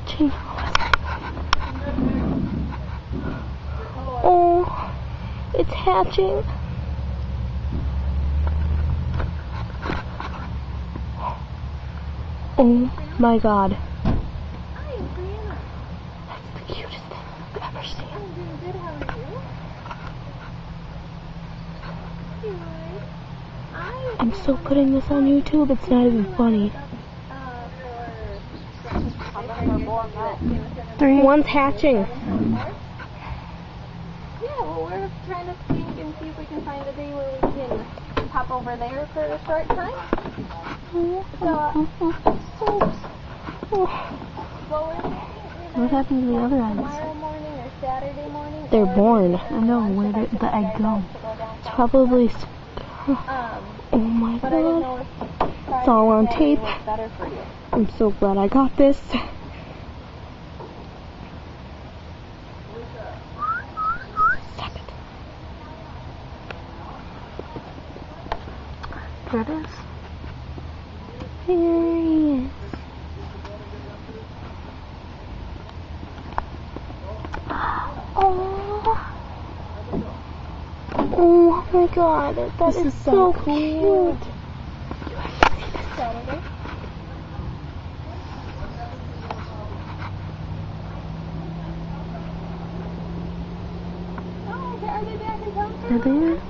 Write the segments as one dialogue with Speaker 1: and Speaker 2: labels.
Speaker 1: hatching. Oh, it's hatching. Oh my god.
Speaker 2: Hi, Brianna.
Speaker 1: That's the cutest thing I've ever seen.
Speaker 2: I'm doing good. How are you?
Speaker 1: I'm still putting this on YouTube. It's not even funny.
Speaker 2: 3.
Speaker 1: One's hatching.
Speaker 2: Yeah, well, we're trying to think and see if we can find a day where we can pop over there for a short time.
Speaker 1: What happened to the other eggs?
Speaker 2: Tomorrow morning or Saturday morning.
Speaker 1: They're born.
Speaker 2: I know, where did the egg go?
Speaker 1: It's probably... Oh my god. It's all on tape. I'm so glad I got this. Stop it.
Speaker 2: There it is.
Speaker 1: Here he is. Oh my god, that is so cute.
Speaker 2: Saturday. Oh, okay. Are they back in town?
Speaker 1: Are they?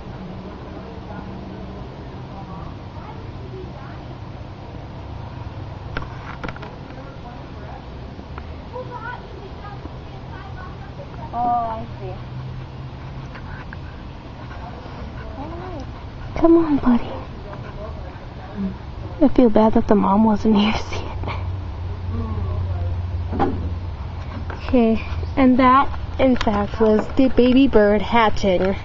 Speaker 2: Oh, I see.
Speaker 1: Come on, buddy. I feel bad that the mom wasn't here to see it. Okay, and that, in fact, was the baby bird hatching.